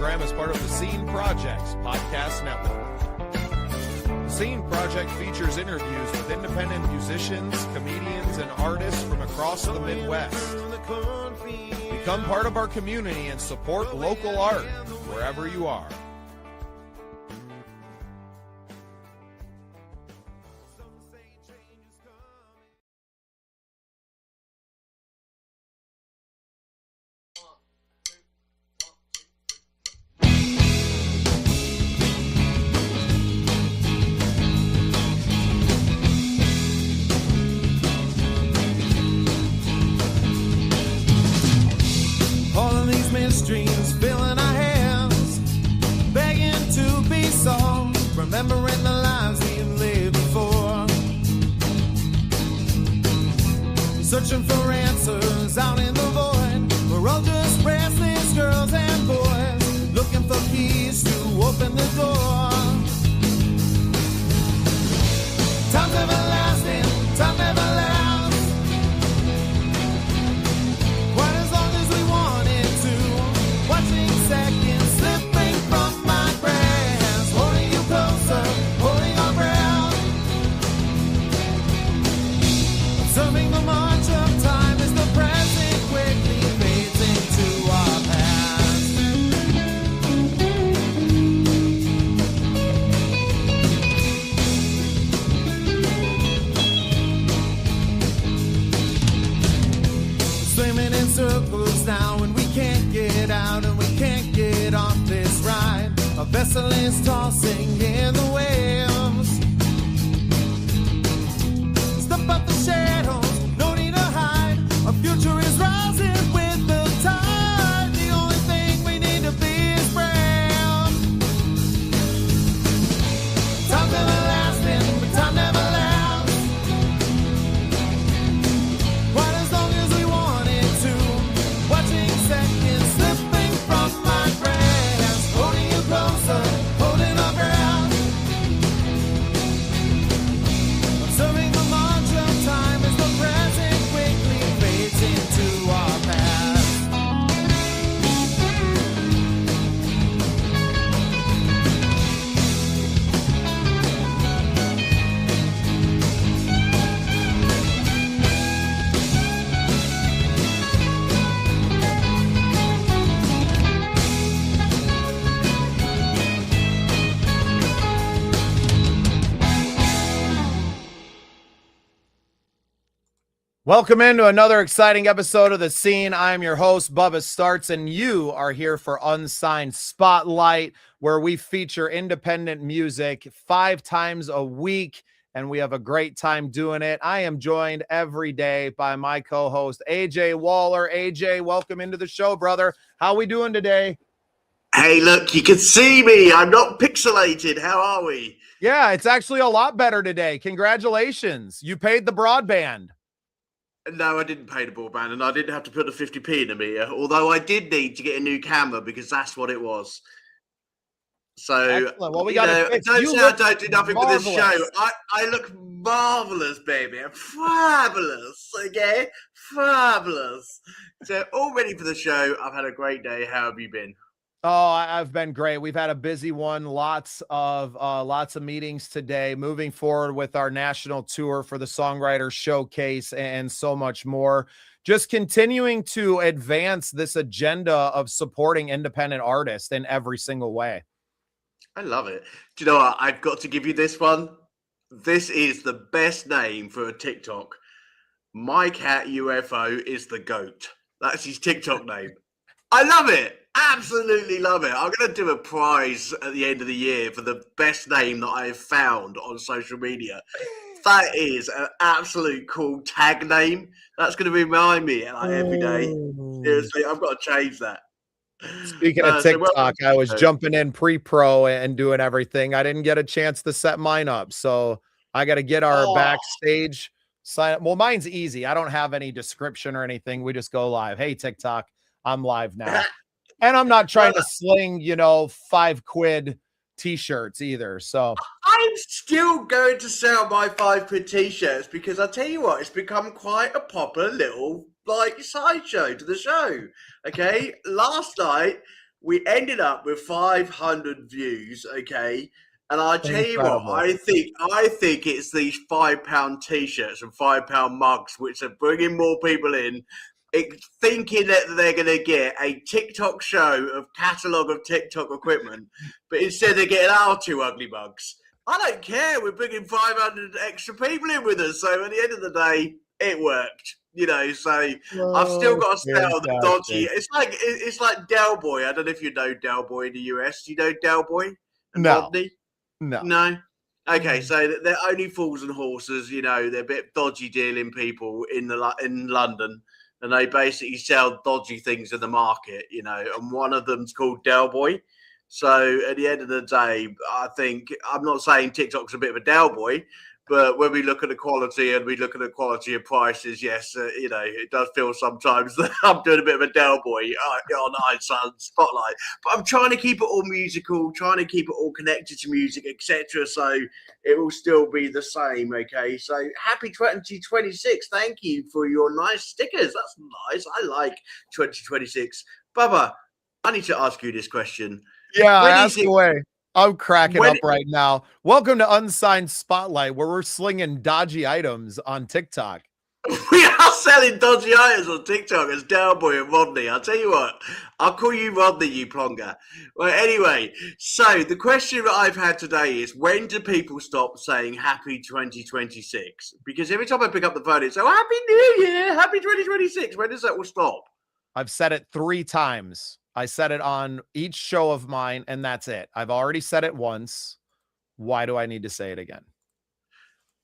program is part of the Scene Project's podcast network. The Scene Project features interviews with independent musicians, comedians, and artists from across the Midwest. Become part of our community and support local art wherever you are. Streams filling our hands, begging to be solved, remembering the lives we've lived before, searching for answers out in the void. We're all just restless girls and boys, looking for keys to open the door. Time's everlasting, time never lasts. Seconds slipping from my grasp, holding you closer, holding our breath. Observing the march of time as the present quickly fades into our past. Swimming in circles now and we can't get out and we can't get off this ride. A vessel is tossing in the waves. Step up the shadows, no need to hide. Our future is rising with the tide. The only thing we need to be is brave. Time's everlasting, but time never lasts. Quite as long as we wanted to. Watching seconds slipping from my grasp, holding you closer, holding our ground. Observing the march of time as the present quickly fades into our past. Welcome into another exciting episode of The Scene. I'm your host, Bubba Startz, and you are here for Unsigned Spotlight, where we feature independent music 5 times a week, and we have a great time doing it. I am joined every day by my co-host, AJ Waller. AJ, welcome into the show, brother. How we doing today? Hey, look, you can see me. I'm not pixelated. How are we? Yeah, it's actually a lot better today. Congratulations. You paid the broadband. No, I didn't pay the broadband, and I didn't have to put the 50p in the meter, although I did need to get a new camera because that's what it was. So, excellent. Well, we got to fix. Don't say I don't do nothing marvelous. for this show. I look marvelous, baby. I'm fabulous, okay? Fabulous. So, all ready for the show. I've had a great day. How have you been? Oh, I've been great. We've had a busy one. Lots of meetings today, moving forward with our national tour for the Songwriter Showcase and so much more. Just continuing to advance this agenda of supporting independent artists in every single way. I love it. Do you know what? I've got to give you this one. This is the best name for a TikTok. My cat UFO is the GOAT. That's his TikTok name. I love it. Absolutely love it. I'm going to do a prize at the end of the year for the best name that I have found on social media. That is an absolute cool tag name. That's going to remind me like, every day. Seriously, I've got to change that. Speaking of TikTok, I was jumping in pre-pro and doing everything. I didn't get a chance to set mine up, so I got to get our backstage sign up. Well, mine's easy. I don't have any description or anything. We just go live. Hey, TikTok, I'm live now. And I'm not trying to sling, $5 t-shirts either. So I'm still going to sell my £5 t-shirts because I tell you what, it's become quite a popular little sideshow to the show. Okay, last night We ended up with 500 views, okay? And I tell you what, Incredible. I think it's these £5 t-shirts and £5 mugs which are bringing more people in, thinking that they're going to get a TikTok show of catalogue of TikTok equipment, but instead they're getting our 2 ugly mugs. I don't care. We're bringing 500 extra people in with us, so at the end of the day, it worked. You know, so I've still got to sell the dodgy. It's like Del Boy. I don't know if you know Del Boy in the US. Do you know Del Boy and Rodney? No. Okay, so they're only fools and horses. You know, they're a bit dodgy dealing people in London, and they basically sell dodgy things in the market. You know, and one of them's called Del Boy. So at the end of the day, I think I'm not saying TikTok's a bit of a Del Boy. But when we look at the quality and we look at the quality of prices, yes, you know, it does feel sometimes that I'm doing a bit of a Del Boy on Unsigned Spotlight. But I'm trying to keep it all musical, trying to keep it all connected to music, etc. So it will still be the same, okay? So happy 2026. Thank you for your nice stickers. That's nice. I like 2026. Bubba, I need to ask you this question. Yeah, ask away. I'm cracking up right now. Welcome to Unsigned Spotlight, where we're slinging dodgy items on TikTok. We are selling dodgy items on TikTok as Del Boy and Rodney. I'll tell you what, I'll call you Rodney, you plonker. Well, anyway, so the question that I've had today is, when do people stop saying happy 2026? Because every time I pick up the phone, it's so happy New Year, happy 2026. When does that all stop? I've said it 3 times. I said it on each show of mine, and that's it. I've already said it once. Why do I need to say it again?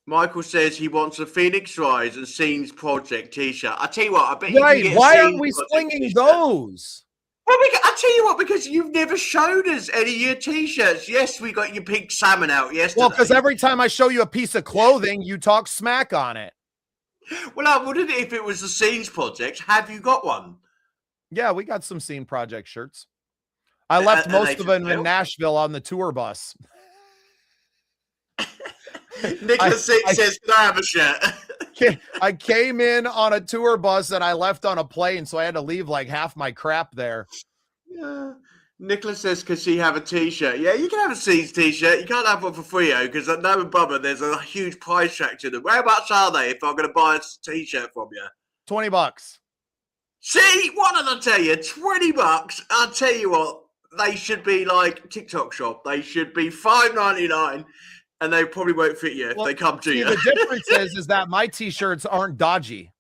Michael says he wants a Phoenix Rise and Scenes Project t-shirt. I tell you what, I bet you can get why aren't we slinging those? Well, I tell you what, because you've never showed us any of your t-shirts. Yes, we got your pink salmon out yesterday. Well, because every time I show you a piece of clothing, you talk smack on it. Well, I wouldn't if it was the Scenes Project. Have you got one? Yeah, we got some Scene Project shirts. I left most of them in Nashville on the tour bus. Nicholas says, can I have a shirt? I came in on a tour bus and I left on a plane, so I had to leave like half my crap there. Yeah. Nicholas says, can she have a t-shirt? Yeah, you can have a Scenes t-shirt. You can't have one for free, because I know with Bubba, there's a huge price track to them. Where much are they if I'm going to buy a t-shirt from you? $20. See, what did I tell you? $20. I'll tell you what, they should be like TikTok shop. They should be $5.99, and they probably won't fit you if they come to you. The difference is that my t-shirts aren't dodgy.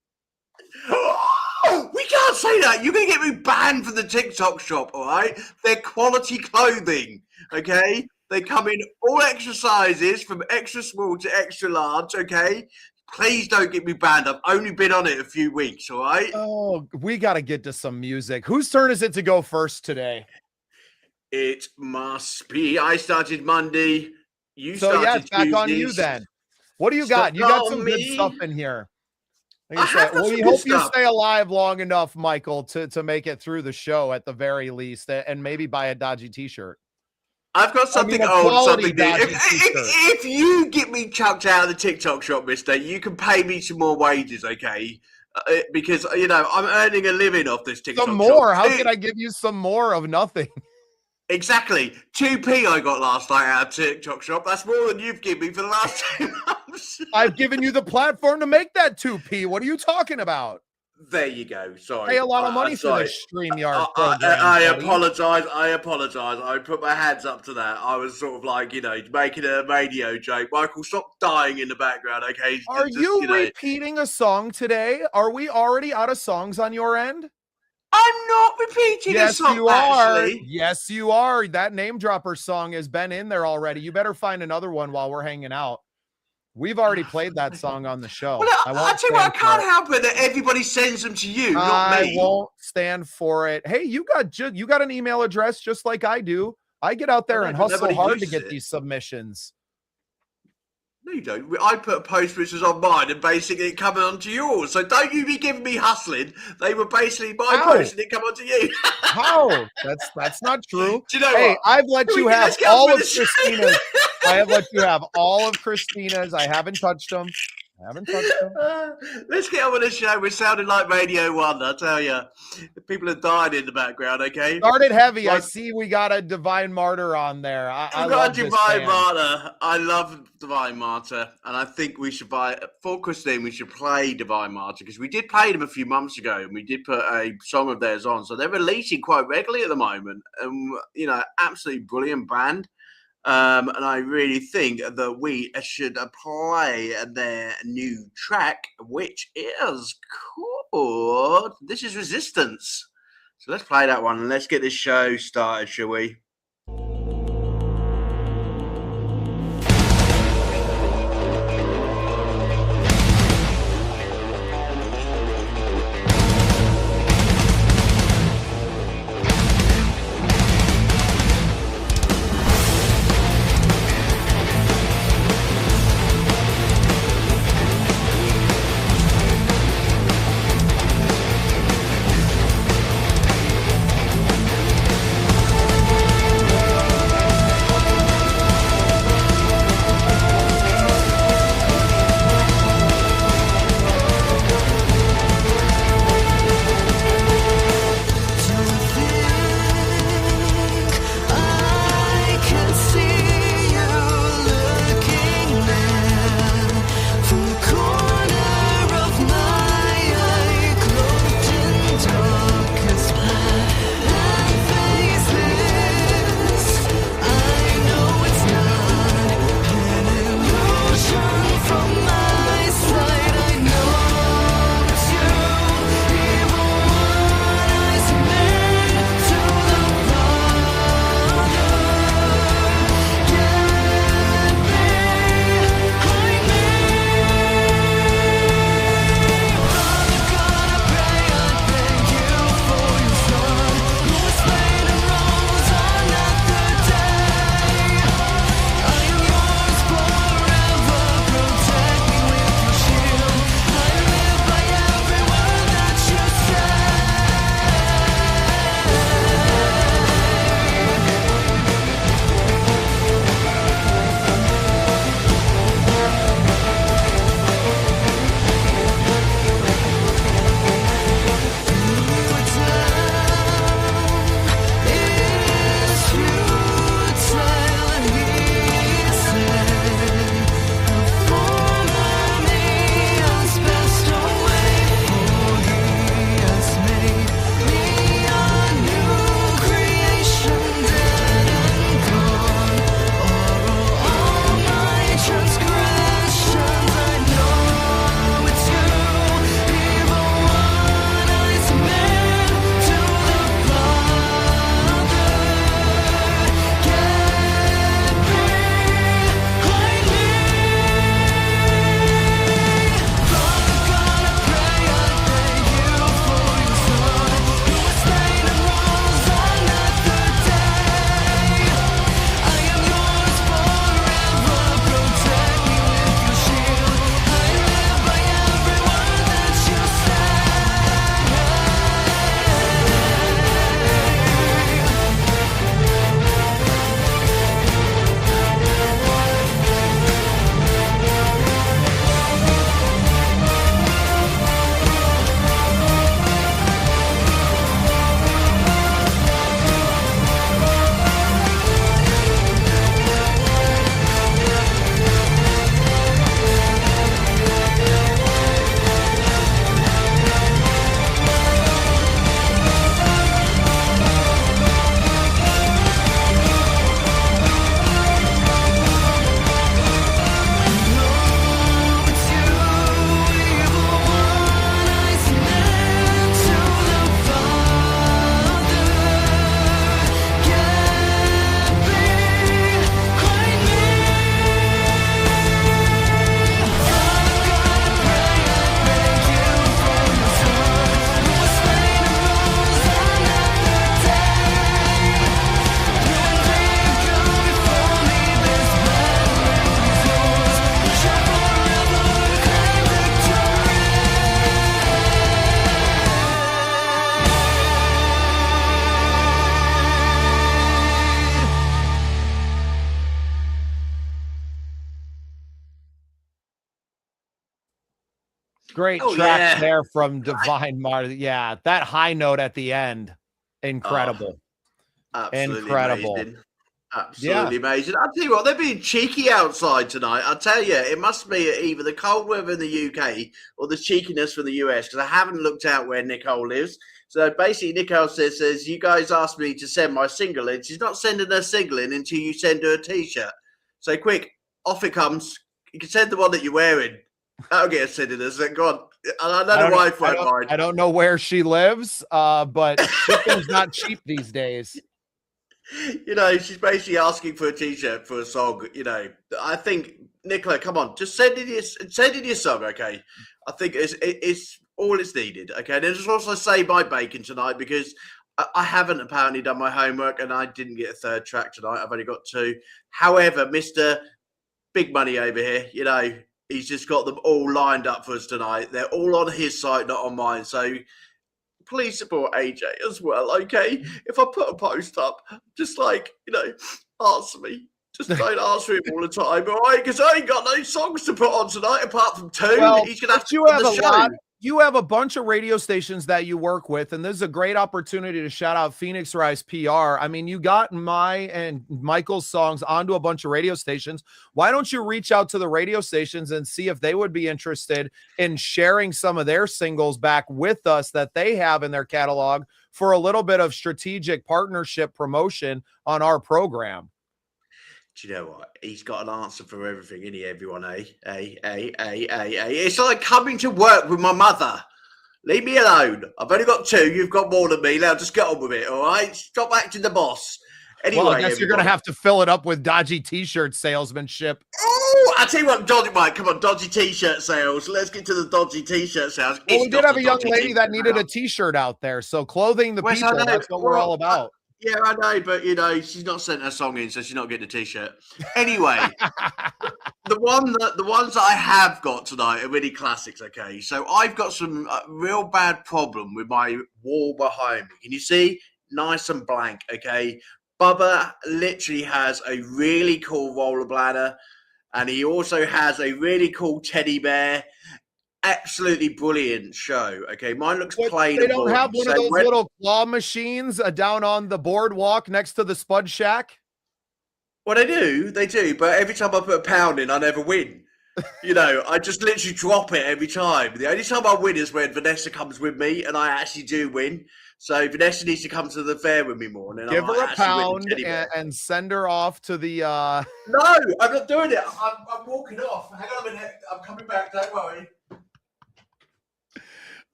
Oh, we can't say that. You're going to get me banned from the TikTok shop, all right? They're quality clothing, okay? They come in all extra sizes, from extra small to extra large, okay? Please don't get me banned. I've only been on it a few weeks, all right? Oh, we got to get to some music. Whose turn is it to go first today? It must be. I started Monday. You so started it's back on you then. What do you got? You got some good stuff in here. Like we hope you stay alive long enough, Michael, to make it through the show at the very least, and maybe buy a dodgy t-shirt. I've got something old, something new. If you get me chucked out of the TikTok shop, mister, you can pay me some more wages, okay? Because, you know, I'm earning a living off this TikTok shop. Some more? How can I give you some more of nothing? Exactly. 2p I got last night out of TikTok shop. That's more than you've given me for the last 2 months. I've given you the platform to make that 2p. What are you talking about? There you go. Sorry. Pay a lot of money for this StreamYard program. I apologize. I put my hands up to that. I was sort of like, you know, making a radio joke. Michael, stop dying in the background, okay? Are you repeating a song today? Are we already out of songs on your end? I'm not repeating a song, you are. actually. Yes, you are. That Name Dropper song has been in there already. You better find another one while we're hanging out. We've already played that song on the show. Well, I tell you what, I can't help it that everybody sends them to you, not me. I won't stand for it. Hey, you got an email address just like I do. I get out there and hustle hard to get these submissions. No, you don't. I put a post which was on mine and basically it coming onto yours. So don't you be giving me hustling. They were basically my post and it come onto you. How? That's not true. Do you know what? I've let you have all of Christina's. I have let you have all of Christina's. I haven't touched them. Haven't touched them. Let's get on with the show. We're sounding like Radio 1, I tell you. People are dying in the background, okay? Started heavy. I see we got a Divine Martyr on there. I We've got love a this Divine band. Martyr. I love Divine Martyr, and I think we should for Christine, we should play Divine Martyr, because we did play them a few months ago, and we did put a song of theirs on. So they're releasing quite regularly at the moment, and, you know, absolutely brilliant band. And I really think that we should play their new track, which is called This Is Resistance. So let's play that one and let's get this show started, shall we? Great track there from Divine Marty. Yeah, that high note at the end, incredible. Absolutely Incredible. amazing. Absolutely amazing. I'll tell you what, they're being cheeky outside tonight. I'll tell you, it must be either the cold weather in the UK or the cheekiness from the US, because I haven't looked out where Nicole lives. So basically, Nicole says, you guys asked me to send my single in. She's not sending her single in until you send her a T-shirt. So quick, off it comes. You can send the one that you're wearing. That'll get us sending us. Go on. I don't know why I don't know where she lives, but shipping's not cheap these days. You know, she's basically asking for a T-shirt for a song. You know, I think, Nicola, come on, just send in your song, okay? I think it's all it's needed, okay? And just also say my bacon tonight, because I haven't apparently done my homework and I didn't get a third track tonight. I've only got two. However, Mr. Big Money over here, you know, he's just got them all lined up for us tonight. They're all on his site, not on mine. So please support AJ as well, okay? If I put a post up, just like, you know, answer me. Just don't answer him all the time, all right? Because I ain't got no songs to put on tonight apart from two. Well, he's going to have to have the show. You have a bunch of radio stations that you work with, and this is a great opportunity to shout out Phoenix Rise PR. I mean, you got my and Michael's songs onto a bunch of radio stations. Why don't you reach out to the radio stations and see if they would be interested in sharing some of their singles back with us that they have in their catalog for a little bit of strategic partnership promotion on our program? Do you know what? He's got an answer for everything, isn't he, everyone? It's like coming to work with my mother. Leave me alone. I've only got two. You've got more than me. Now just get on with it, all right? Stop acting the boss. Anyway, well, I guess you're going to have to fill it up with dodgy T-shirt salesmanship. Oh, I tell you what, dodgy, Mike, come on, dodgy T-shirt sales. Let's get to the dodgy T-shirt sales. Well, we did have a young lady that needed a T-shirt out there, so clothing the people, that's what we're all about. Yeah, I know, but, you know, she's not sent her song in, so she's not getting a T-shirt. Anyway, the ones that I have got tonight are really classics, okay? So I've got some real bad problem with my wall behind me. Can you see? Nice and blank, okay? Bubba literally has a really cool roller bladder, and he also has a really cool teddy bear. Absolutely brilliant show. Okay, mine looks plain. They don't have one of those little claw machines down on the boardwalk next to the Spud Shack. Well, they do, but every time I put a pound in, I never win. You know, I just literally drop it every time. The only time I win is when Vanessa comes with me, and I actually do win. So Vanessa needs to come to the fair with me more. And then give her a pound and send her off to the. No, I'm not doing it. I'm walking off. Hang on a minute. I'm coming back. Don't worry.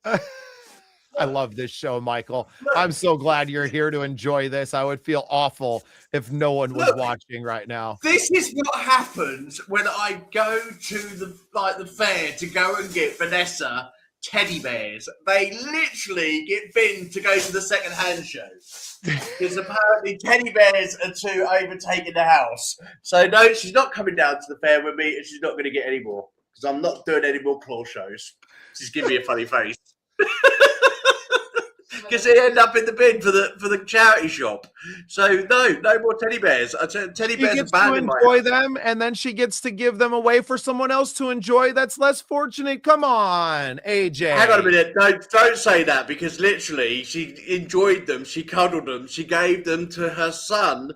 I love this show, Michael. I'm so glad you're here to enjoy this. I would feel awful if no one was watching right now. This is what happens when I go to the fair to go and get Vanessa teddy bears. They literally get binned to go to the second-hand show because apparently teddy bears are too overtaking the house. So no, she's not coming down to the fair with me, and she's not going to get any more because I'm not doing any more claw shows. She's giving me a funny face. Because they end up in the bin for the charity shop. So no more teddy bears. Teddy bears gets to enjoy them, and then she gets to give them away for someone else to enjoy. That's less fortunate. Come on, AJ. Hang on a minute. Don't say that, because literally she enjoyed them. She cuddled them. She gave them to her son,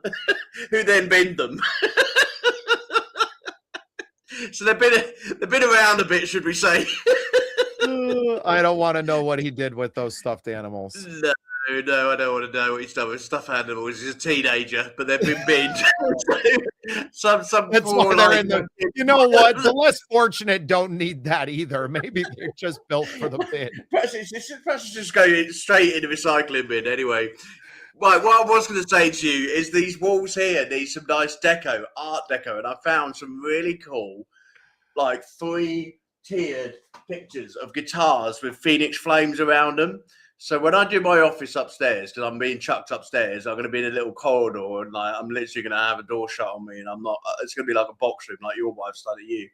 who then binned them. So they've been around a bit, should we say? I don't want to know what he did with those stuffed animals. No, I don't want to know what he's done with stuffed animals. He's a teenager, but they've been binned. some That's why they're in the. You know what? The less fortunate don't need that either. Maybe they're just built for the bin. Perhaps it's just go straight in the recycling bin anyway. Right, what I was going to say to you is these walls here need some nice art deco, and I found some really cool, like 3-tiered pictures of guitars with Phoenix flames around them. So when I do my office upstairs, because I'm being chucked upstairs, I'm going to be in a little corridor, and like I'm literally going to have a door shut on me, and I'm not. It's going to be like a box room, like your wife's done at you.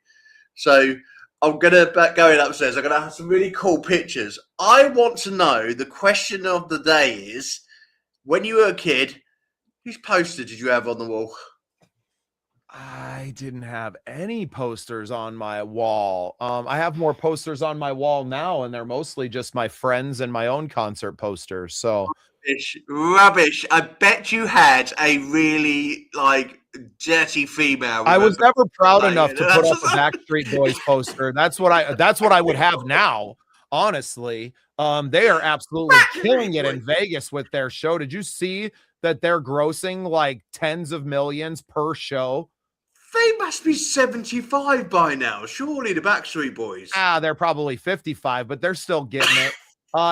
So I'm going to go in upstairs. I'm going to have some really cool pictures. I want to know, the question of the day is, when you were a kid, whose poster did you have on the wall? I didn't have any posters on my wall. I have more posters on my wall now, and they're mostly just my friends and my own concert posters. So Rubbish. I bet you had a really like dirty female. I was never proud enough to put up a Backstreet Boys poster. That's what I would have now. Honestly, they are absolutely killing it in Vegas with their show. Did you see that they're grossing like tens of millions per show? They must be 75 by now. Surely the Backstreet Boys. They're probably 55, but they're still getting it.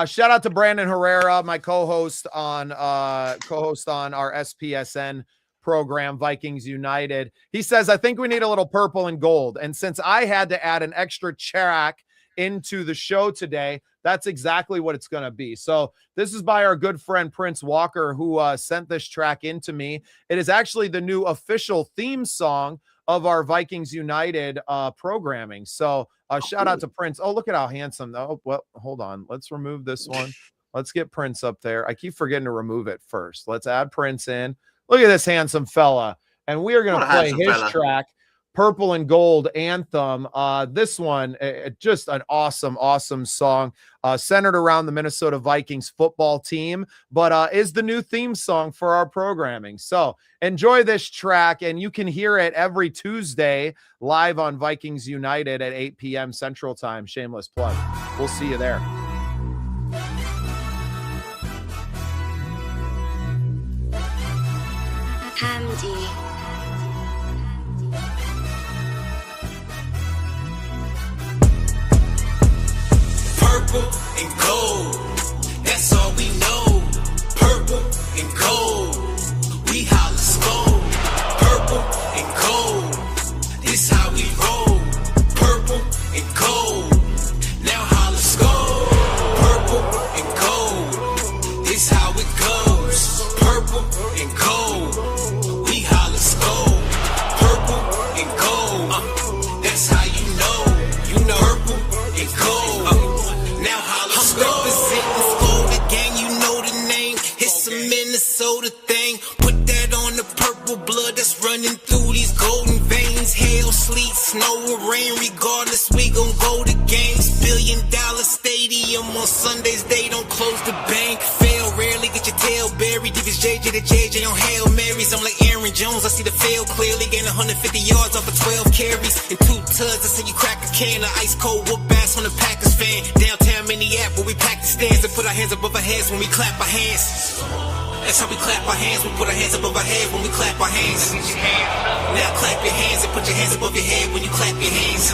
Shout out to Brandon Herrera, my co-host on our SPSN program, Vikings United. He says, I think we need a little purple and gold. And since I had to add an extra track into the show today, that's exactly what it's going to be. So this is by our good friend Prince Walker, who sent this track into me. It is actually the new official theme song of our Vikings United programming. So shout out to Prince. Oh, look at how handsome. Oh, well, hold on. Let's remove this one. Let's get Prince up there. I keep forgetting to remove it first. Let's add Prince in. Look at this handsome fella. And we are going to play his track, Purple and Gold Anthem. This one, just an awesome song centered around the Minnesota Vikings football team, but is the new theme song for our programming. So enjoy this track, and you can hear it every Tuesday live on Vikings United at 8 p.m. Central Time. Shameless plug. We'll see you there. Hamdi. Purple and gold, that's all we know. Purple and gold, we holla skull. Purple and gold, this how we roll. Purple and gold, now holla skull. Purple and gold, this how it goes. Purple and gold, we holla skull. Purple and gold, that's how you know. You know purple and gold. I'm representing Florida gang, you know the name. It's a Minnesota thing. Put that on the purple blood that's running through these golden veins. Hail, sleet, snow, or rain, regardless, we gon' go to games. $1 billion stadium on Sundays, they don't close the bank. Fail rarely, get your tail buried. Give his JJ to JJ on Hail Marys. I'm like Aaron Jones, I see the field clearly. Gain 150 yards off of 12 carries. And 2 tugs, I see you crack a can of ice cold whoop ass on the Packers fan. Downtown Minneapolis, we pack the stands and put our hands above our heads when we clap our hands. That's how we clap our hands, we put our hands above our head when we clap our hands. Now clap your hands and put your hands above your head when you clap your hands.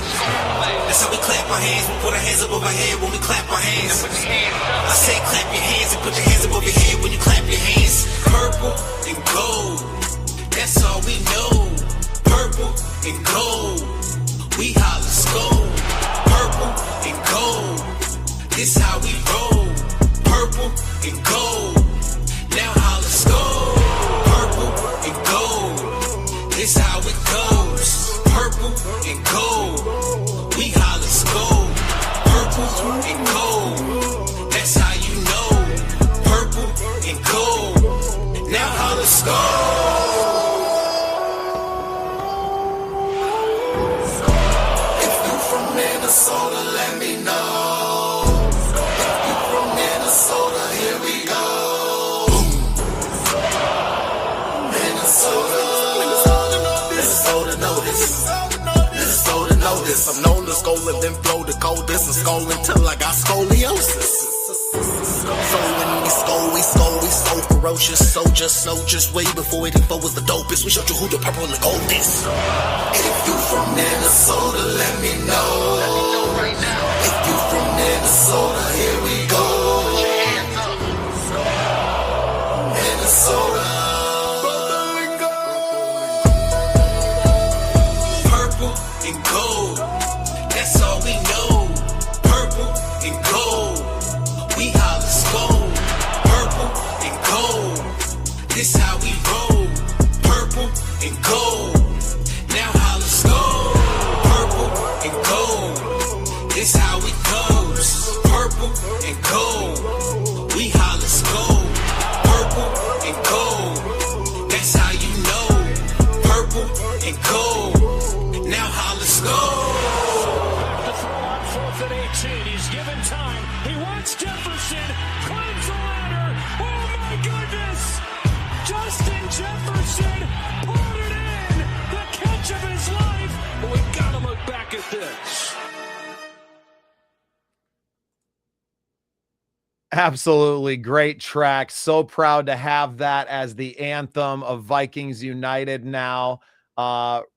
That's how we clap our hands, we put our hands above our head when we clap our hands. I said clap your hands and put your hands above your head when you clap your hands. Purple and gold, that's all we know. Purple and gold, we holla skull. Purple and gold, this how we roll. Purple and gold, now holla skull. Purple and gold, this how it goes. Purple and gold, we holla skull. Purple and gold, that's how you know. Purple and gold, now holla skull. If you from Minnesota, let me know. If you from Minnesota, here we go. Minnesota notice. I'm known to skull and then blow the coldest and skull until I got scoliosis. So when we so ferocious. Soldiers, way before 84 was the dopest. We showed you who the purple and gold is. If you from Minnesota, let me know. Right now. If you from Minnesota, here we go. Minnesota. Purple and gold, that's all we know. Purple and gold, we holla skull. Purple and gold, this how we roll. Purple and gold, now holla skull. Purple and gold, this how it goes. Purple and gold, we holla skull. Purple and gold, that's how you know. Purple and gold. Jefferson put it in. The catch of his life. We gotta look back at this. Absolutely great track. So proud to have that as the anthem of Vikings United now.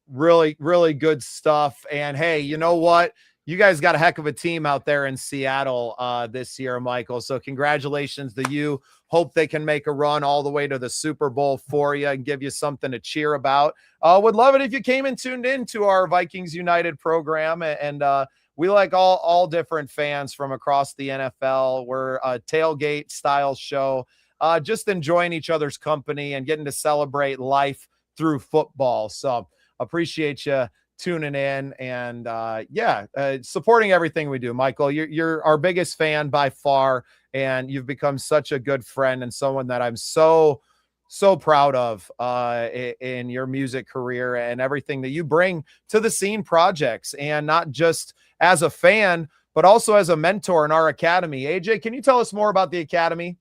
Really, really good stuff. And hey, you know what? You guys got a heck of a team out there in Seattle this year, Michael. So congratulations to you. Hope they can make a run all the way to the Super Bowl for you and give you something to cheer about. Would love it if you came and tuned into our Vikings United program. And we like all different fans from across the NFL. We're a tailgate style show, just enjoying each other's company and getting to celebrate life through football. So appreciate you tuning in and supporting everything we do. Michael, you're our biggest fan by far, and you've become such a good friend and someone that I'm so proud of in your music career and everything that you bring to the Scene projects, and not just as a fan, but also as a mentor in our academy. AJ, can you tell us more about the academy?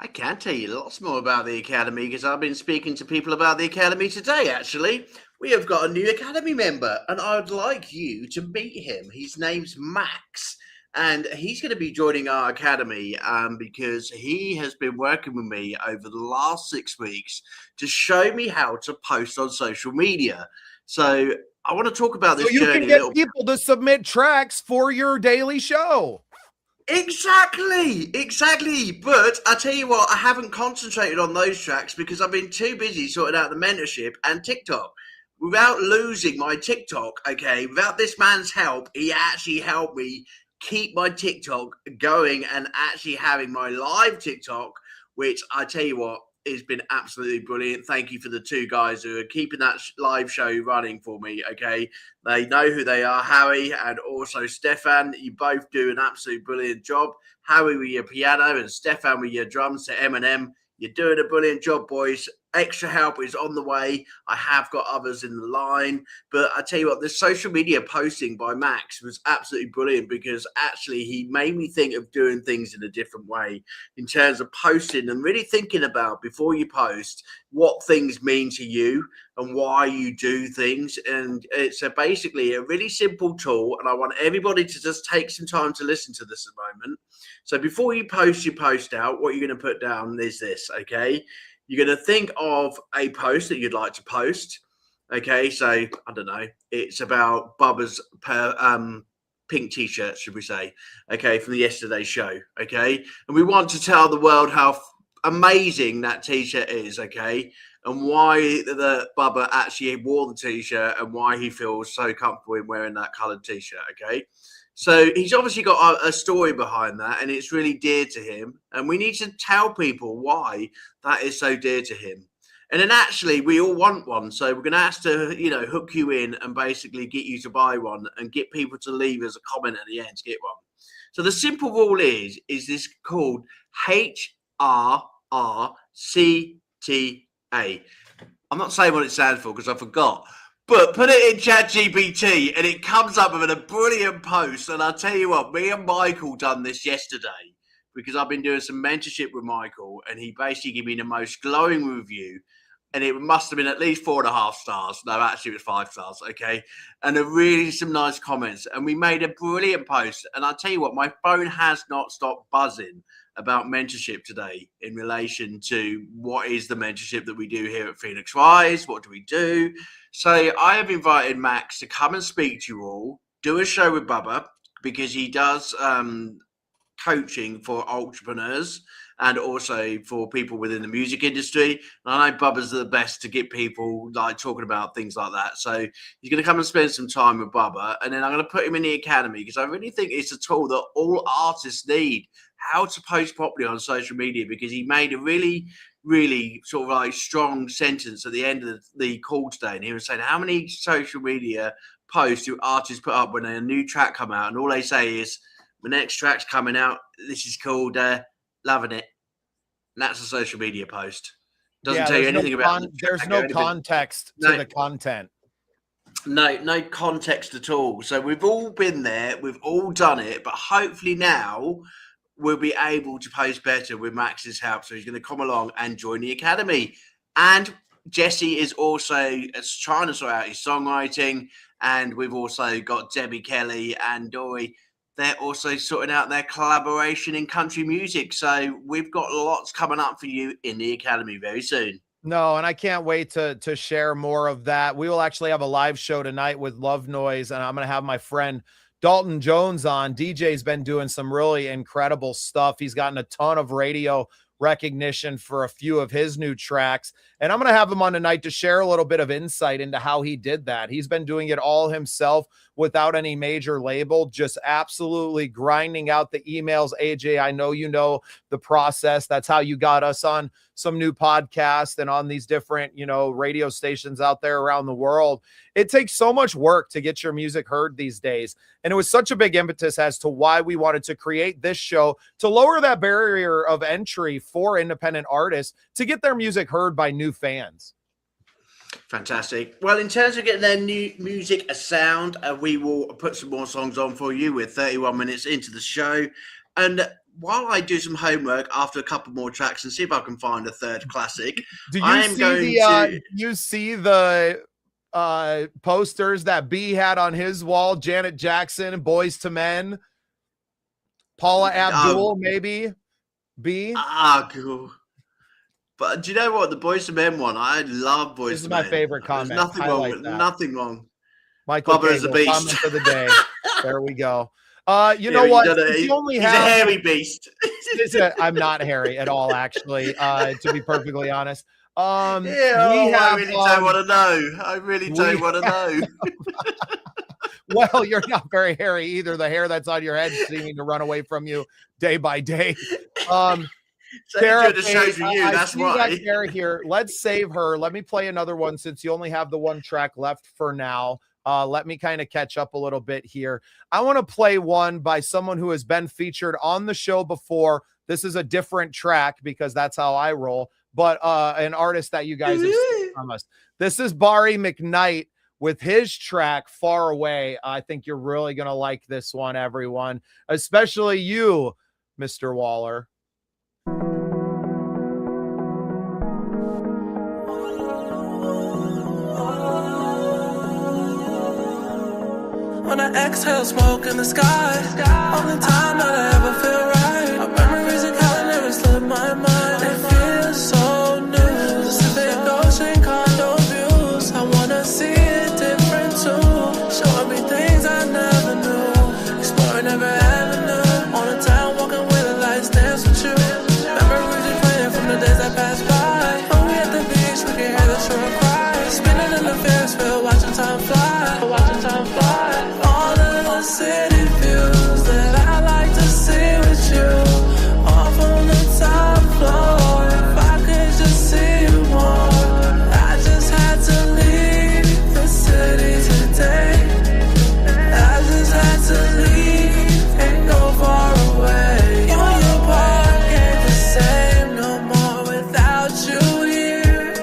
I can tell you lots more about the academy because I've been speaking to people about the academy today, actually. We have got a new academy member, and I'd like you to meet him. His name's Max, and he's going to be joining our academy because he has been working with me over the last 6 weeks to show me how to post on social media. So I want to talk about this journey. So you can get people to submit tracks for your daily show. Exactly. But I tell you what, I haven't concentrated on those tracks because I've been too busy sorting out the mentorship and TikTok. Without losing my TikTok, okay, without this man's help, he actually helped me keep my TikTok going and actually having my live TikTok, which I tell you what, has been absolutely brilliant. Thank you for the two guys who are keeping that live show running for me, okay? They know who they are, Harry and also Stefan. You both do an absolute brilliant job. Harry with your piano and Stefan with your drums to Eminem. You're doing a brilliant job, boys. Extra help is on the way. I have got others in the line. But I tell you what, the social media posting by Max was absolutely brilliant because actually he made me think of doing things in a different way in terms of posting and really thinking about before you post what things mean to you and why you do things. And it's basically a really simple tool. And I want everybody to just take some time to listen to this at the moment. So before you post your post out, what you're going to put down is this, okay? You're going to think of a post that you'd like to post. Okay, so I don't know. It's about Bubba's pink T-shirt, should we say? Okay, from the yesterday's show. Okay, and we want to tell the world how amazing that T-shirt is. Okay, and why the Bubba actually wore the T-shirt and why he feels so comfortable in wearing that coloured T-shirt. Okay. So he's obviously got a story behind that, and it's really dear to him. And we need to tell people why that is so dear to him. And then actually, we all want one. So we're going to have to, hook you in and basically get you to buy one and get people to leave us a comment at the end to get one. So the simple rule is this called HRRCTA. I'm not saying what it stands for because I forgot. But put it in ChatGPT and it comes up with a brilliant post. And I'll tell you what, me and Michael done this yesterday because I've been doing some mentorship with Michael and he basically gave me the most glowing review. And it must have been at least 4.5 stars. No, actually it was 5 stars, okay? And really some nice comments. And we made a brilliant post. And I'll tell you what, my phone has not stopped buzzing about mentorship today in relation to what is the mentorship that we do here at Phoenix Rise, what do we do? So I have invited Max to come and speak to you all, do a show with Bubba, because he does coaching for entrepreneurs and also for people within the music industry. And I know Bubba's the best to get people like talking about things like that. So he's going to come and spend some time with Bubba, and then I'm going to put him in the academy because I really think it's a tool that all artists need, how to post properly on social media, because he made a really sort of like strong sentence at the end of the call today. And he was saying, how many social media posts do artists put up when a new track come out? And all they say is, the next track's coming out. This is called Loving It. And that's a social media post. Doesn't tell you anything about there's no context to the content. No context at all. So we've all been there. We've all done it. But hopefully now we'll be able to post better with Max's help. So he's going to come along and join the academy. And Jesse is also trying to sort out his songwriting. And we've also got Debbie Kelly and Dory. They're also sorting out their collaboration in country music. So we've got lots coming up for you in the Academy very soon. No, and I can't wait to share more of that. We will actually have a live show tonight with Love Noise, and I'm going to have my friend Dalton Jones on. DJ's been doing some really incredible stuff. He's gotten a ton of radio recognition for a few of his new tracks, and I'm going to have him on tonight to share a little bit of insight into how he did that. He's been doing it all himself without any major label, just absolutely grinding out the emails. AJ, I know you know the process. That's how you got us on some new podcasts and on these different, radio stations out there around the world. It takes so much work to get your music heard these days. And it was such a big impetus as to why we wanted to create this show, to lower that barrier of entry for independent artists to get their music heard by new fans. Fantastic. Well, in terms of getting their new music a sound, we will put some more songs on for you. We're 31 minutes into the show. And while I do some homework after a couple more tracks and see if I can find a third classic, do you see the posters that B had on his wall? Janet Jackson, Boys to Men, Paula Abdul, maybe B. Cool. But do you know what? The Boys to Men one, I love Boys to Men. This is my favorite comment. There's nothing wrong with that. Nothing wrong. Michael Bubba is a beast. Comment of the day. There we go. You know what? He's a hairy beast. I'm not hairy at all, actually, to be perfectly honest. I really don't want to know. I really don't want to know. Well, you're not very hairy either. The hair that's on your head seeming to run away from you day by day. Sarah, the show's for you. That's why. Sarah here. Let's save her. Let me play another one since you only have the one track left for now. Let me kind of catch up a little bit here. I want to play one by someone who has been featured on the show before. This is a different track because that's how I roll, but an artist that you guys have seen from us. This is Barry McKnight with his track Far Away. I think you're really going to like this one, everyone, especially you, Mr. Waller. When I exhale smoke in the sky, only time that I ever feel right. Our memories and color never slip my mind. It feels so new. Pacific Ocean condo views. I wanna see it different too. Showing me things I never knew. Exploring every avenue. On a town walking with the lights dance with you. Memories replaying from the days that passed by. When we at the beach, we can hear the shore cry. Spinning in the Ferris wheel, watching time fly. Watching time fly. City views that I like to see with you. Off on the top floor. If I could just see you more. I just had to leave the city today. I just had to leave and go far away. You and your park ain't the same no more without you here.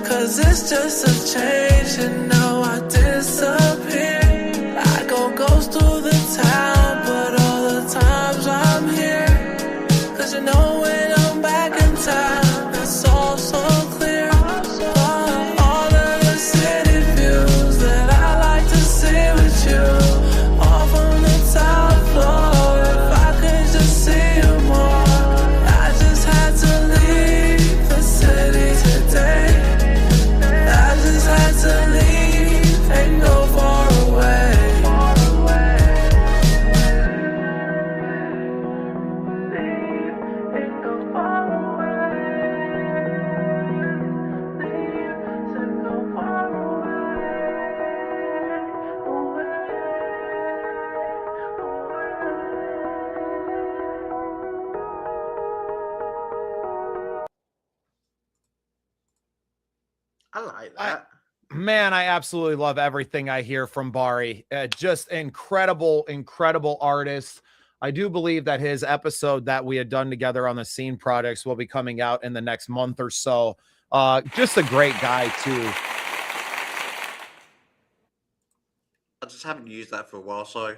Cause it's just a change, you know I disappear. Goes through the town, but all the times I'm here. Cause you know when I'm back in town, it's all so clear. All of the city views that I like to see with you. Off on the top floor, if I could just see you more. I just had to leave the city today. I just had to leave and go far away. I like that. Man, I absolutely love everything I hear from Barry. Just incredible, incredible artist. I do believe that his episode that we had done together on the Scene Projects will be coming out in the next month or so. Just a great guy, too. I just haven't used that for a while, so.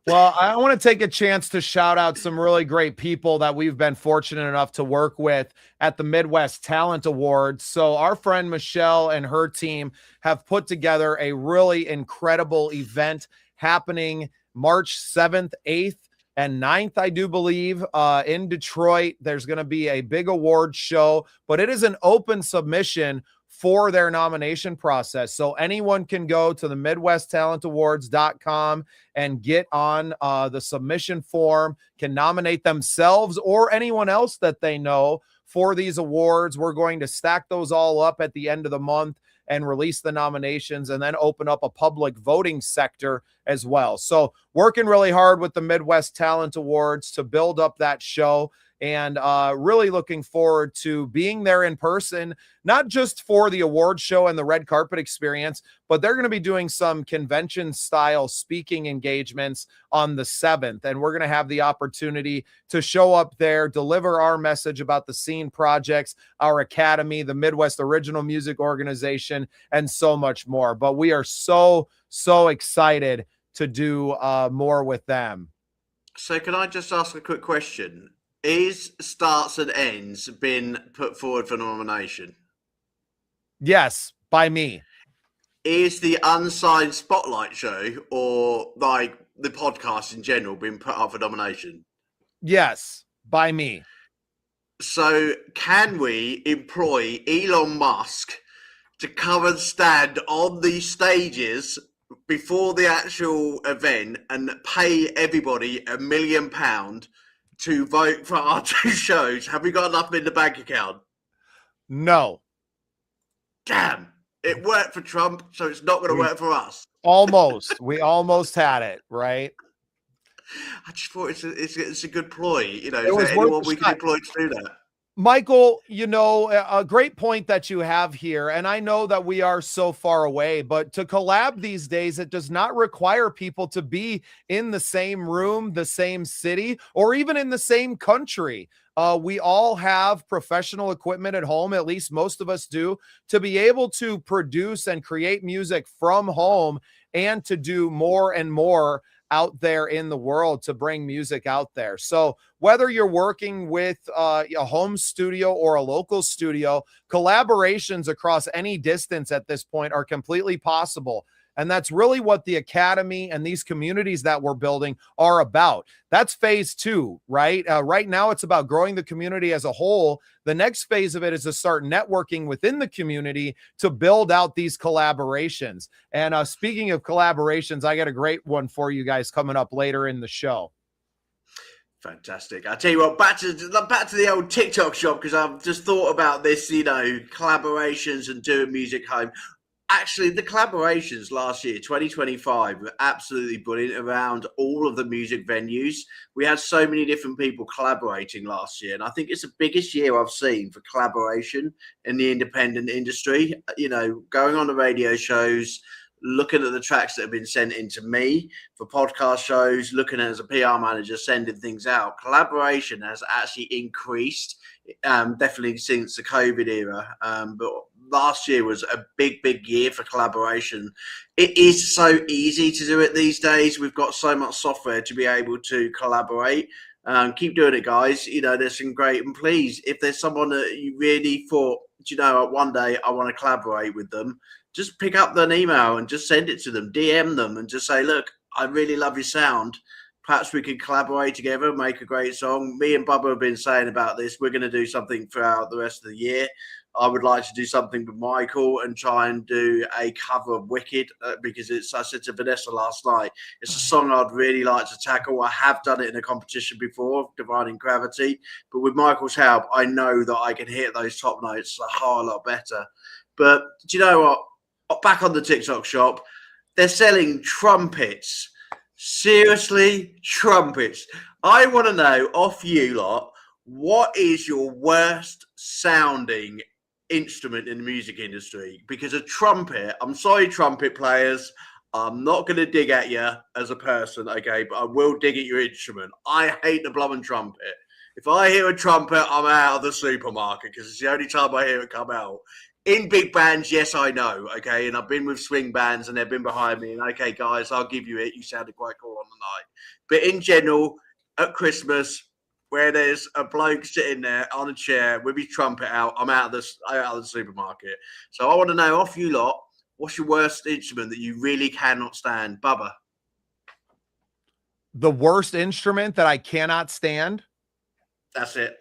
Well, I want to take a chance to shout out some really great people that we've been fortunate enough to work with at the Midwest Talent Awards. So our friend Michelle and her team have put together a really incredible event happening March 7th, 8th, and 9th, I do believe, in Detroit. There's going to be a big award show, but it is an open submission for their nomination process. So anyone can go to the MidwestTalentAwards.com and get on the submission form, can nominate themselves or anyone else that they know for these awards. We're going to stack those all up at the end of the month and release the nominations and then open up a public voting sector as well. So working really hard with the Midwest Talent Awards to build up that show, and really looking forward to being there in person, not just for the award show and the red carpet experience, but they're going to be doing some convention style speaking engagements on the 7th. And we're going to have the opportunity to show up there, deliver our message about the Scene projects, our academy, the Midwest Original Music Organization, and so much more. But we are so excited to do more with them. So can I just ask a quick question? Is Starts and Ends been put forward for nomination? Yes, by me. Is the Unsigned Spotlight show or like the podcast in general been put up for nomination? Yes, by me. So can we employ Elon Musk to come and stand on these stages before the actual event and pay everybody £1 million to vote for our two shows? Have we got enough in the bank account? No. Damn. It worked for Trump, so it's not going to work for us. Almost. We almost had it, right? I just thought it's a good ploy. You know, It is was there worth anyone the we can shot. employ to do that? Michael, you know, a great point that you have here. And I know that we are so far away, but to collab these days, it does not require people to be in the same room, the same city, or even in the same country. We all have professional equipment at home, at least most of us do, to be able to produce and create music from home and to do more and more out there in the world to bring music out there. So whether you're working with a home studio or a local studio, collaborations across any distance at this point are completely possible. And that's really what the Academy and these communities that we're building are about. That's phase 2, right? Right now, it's about growing the community as a whole. The next phase of it is to start networking within the community to build out these collaborations. And speaking of collaborations, I got a great one for you guys coming up later in the show. Fantastic. I tell you what, back to the old TikTok shop, because I've just thought about this, you know, collaborations and doing music home. Actually, the collaborations last year, 2025, were absolutely brilliant around all of the music venues. We had so many different people collaborating last year, and I think it's the biggest year I've seen for collaboration in the independent industry. You know, going on the radio shows, looking at the tracks that have been sent in to me for podcast shows, looking at as a PR manager, sending things out. Collaboration has actually increased, definitely since the COVID era. But last year was a big year for collaboration. It is so easy to do it these days. We've got so much software to be able to collaborate. Keep doing it, guys. You know, there's some great, and please, if there's someone that you really thought, do you know, one day I want to collaborate with them, just pick up an email and just send it to them, DM them, and just say, look, I really love your sound. Perhaps we could collaborate together and make a great song. Me and Bubba have been saying about this. We're going to do something throughout the rest of the year. I would like to do something with Michael and try and do a cover of Wicked, because I said to Vanessa last night, it's a song I'd really like to tackle. I have done it in a competition before, Dividing Gravity, but with Michael's help, I know that I can hit those top notes a whole lot better. But do you know what? Back on the TikTok shop, they're selling trumpets. Seriously, trumpets. I want to know off you lot, what is your worst sounding instrument in the music industry? Because a trumpet, I'm sorry, trumpet players, I'm not going to dig at you as a person, okay, but I will dig at your instrument. I hate the blooming trumpet. If I hear a trumpet, I'm out of the supermarket because it's the only time I hear it come out. In big bands, yes, I know. Okay, and I've been with swing bands, and they've been behind me. And okay, guys, I'll give you it. You sounded quite cool on the night. But in general, at Christmas, where there's a bloke sitting there on a chair with his trumpet out, I'm out of the supermarket. So I want to know off you lot, what's your worst instrument that you really cannot stand, Bubba? The worst instrument that I cannot stand. That's it.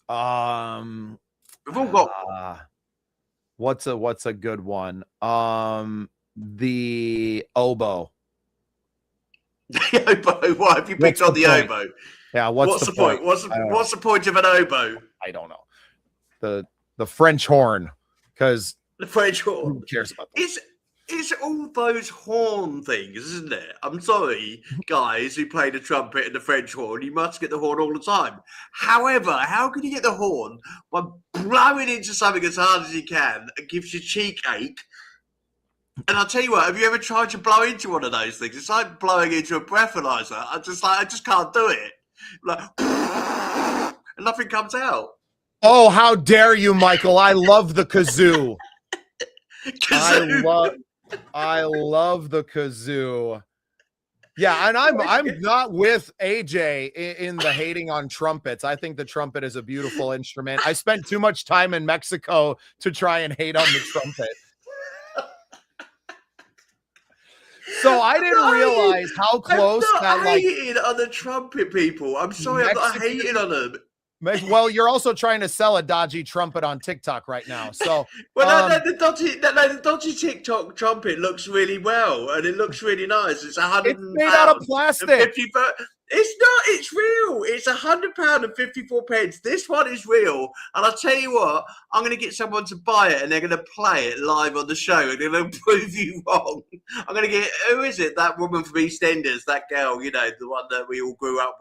We've all got. What's a good one? The oboe. The oboe. Why have you picked on the oboe? Yeah. What's the point? What's the point of an oboe? I don't know. The French horn, because the French horn. Who cares about that? It's all those horn things, isn't it? I'm sorry, guys who play the trumpet and the French horn. You must get the horn all the time. However, how can you get the horn by blowing into something as hard as you can? It gives you cheek ache. And I'll tell you what, have you ever tried to blow into one of those things? It's like blowing into a breathalyzer. I just can't do it. Like, and nothing comes out. Oh, how dare you, Michael? I love the kazoo. I love the kazoo. Yeah, and I'm not with AJ in the hating on trumpets. I think the trumpet is a beautiful instrument. I spent too much time in Mexico to try and hate on the trumpet. So I didn't realize how close I'm not hating on the trumpet people. I'm sorry, I'm not hating on them. Well, you're also trying to sell a dodgy trumpet on TikTok right now. So, the dodgy TikTok trumpet looks really well, and it looks really nice. It's it's made out of plastic. It's not. It's real. It's £100 and 54 pence. This one is real, and I'll tell you what. I'm going to get someone to buy it, and they're going to play it live on the show, and they're going to prove you wrong. I'm going to get who is it? That woman from EastEnders, that girl, you know, the one that we all grew up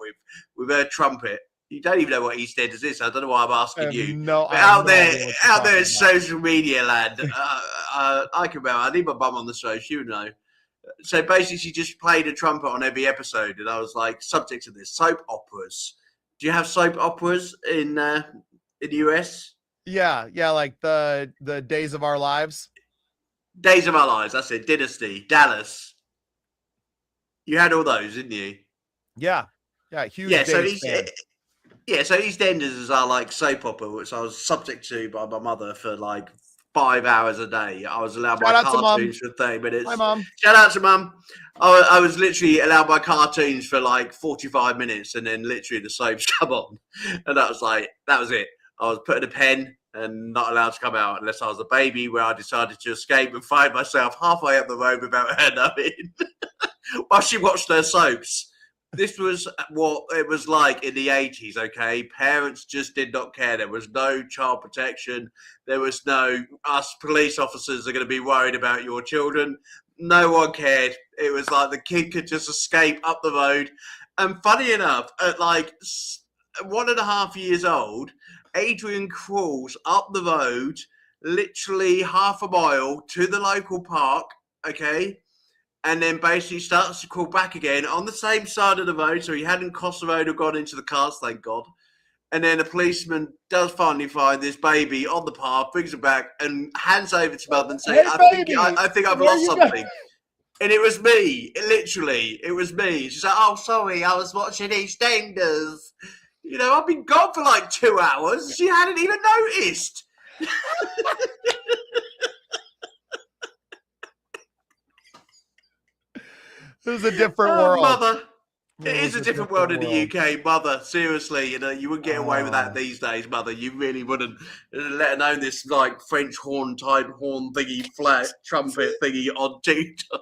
with her trumpet. You don't even know what EastEnders is. So I don't know why I'm asking you. No, but out there in social media land, I can remember. I need my mum on the show. She would know. So basically, she just played a trumpet on every episode, and I was like, subject to this soap operas. Do you have soap operas in the US? Yeah, like the Days of Our Lives. Days of Our Lives. That's it. Dynasty, Dallas. You had all those, didn't you? Yeah, huge. Yeah, so EastEnders are like soap opera, which I was subject to by my mother for like 5 hours a day. I was allowed my cartoons for 30 minutes. Hi, Mom. Shout out to Mum. I was literally allowed my cartoons for like 45 minutes, and then literally the soaps come on. And that was it. I was put in a pen and not allowed to come out unless I was a baby, where I decided to escape and find myself halfway up the road without her knowing while she watched her soaps. This was what it was like in the 80s, okay? Parents just did not care. There was no child protection. There was no, us police officers are going to be worried about your children. No one cared. It was like the kid could just escape up the road. And funny enough, at like 1.5 years old, Adrian crawls up the road, literally half a mile to the local park, okay? And then basically starts to crawl back again on the same side of the road. So he hadn't crossed the road or gone into the cars, thank God. And then a policeman does finally find this baby on the path, brings it back and hands over to mother and say, I think I've lost something. And it was me. It was me. She's like, oh, sorry, I was watching EastEnders. You know, I've been gone for like 2 hours. She hadn't even noticed. It was a different world. Mother. It is a different world in the UK, mother. Seriously, you know, you wouldn't get away with that these days, mother. You really wouldn't. Let alone this like French horn type horn thingy, flat trumpet thingy on TikTok.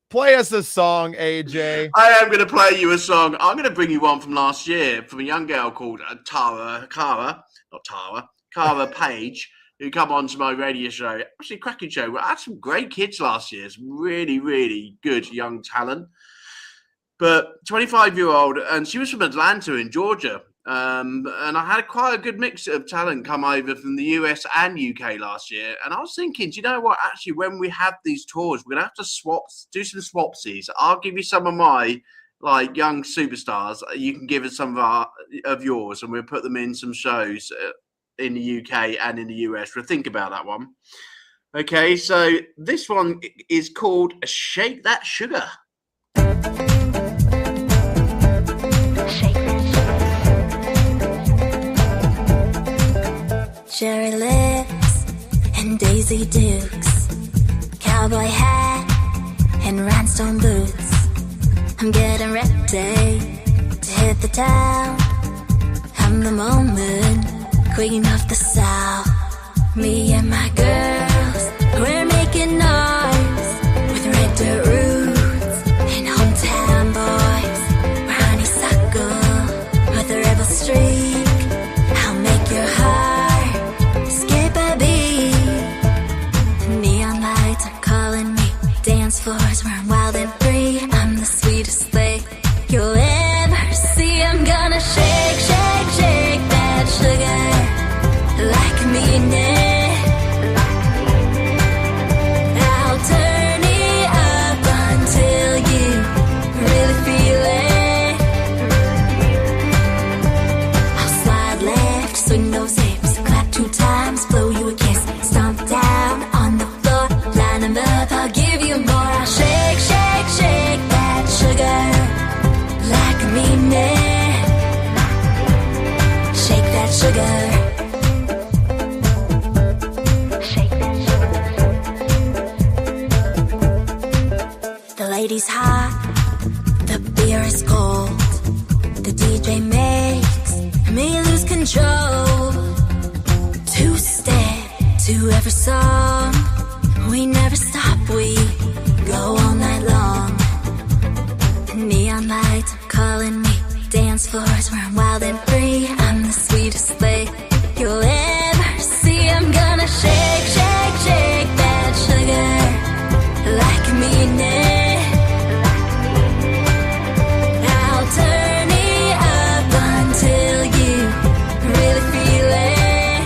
Play us a song, AJ. I am going to play you a song. I'm going to bring you one from last year from a young girl called Cara Page, who come on to my radio show. Actually, cracking show. I had some great kids last year. Some really, really good young talent. But 25-year-old, and she was from Atlanta in Georgia. And I had quite a good mix of talent come over from the US and UK last year. And I was thinking, do you know what? Actually, when we have these tours, we're going to have to do some swapsies. I'll give you some of my like young superstars. You can give us some of yours, and we'll put them in some shows. in the UK and in the US. But think about that one. Okay, so this one is called Shake That Sugar. Cherry lips and Daisy Dukes, cowboy hat and rhinestone boots. I'm getting ready to hit the town. I'm the moment, queen of the South. Me and my girls, we're making noise with red dirt roots and hometown boys. We're honeysuckle with a rebel streak. I'll make your heart skip a beat. Neon lights are calling me, dance floors where I'm wild and free. I'm the sweetest thing you'll ever see. I'm gonna shake, shake, shake that sugar like a mean. I'll turn it up until you really feel it. I'll slide left, swing those hips, clap 2 times, blow you a kiss, stomp down on the floor, line them up, I'll give you more. I'll shake, shake, shake that sugar like a mean it. Shake that sugar. The lady's hot, the beer is cold. The DJ makes me lose control. 2-step to every song. We never stop, we go all night long. The neon lights are calling me, dance floors where I'm wild and free. I'm the sweetest thing you'll ever see. I'm gonna shake, shake, shake that sugar like a mean it. I'll turn it up until you really feel it.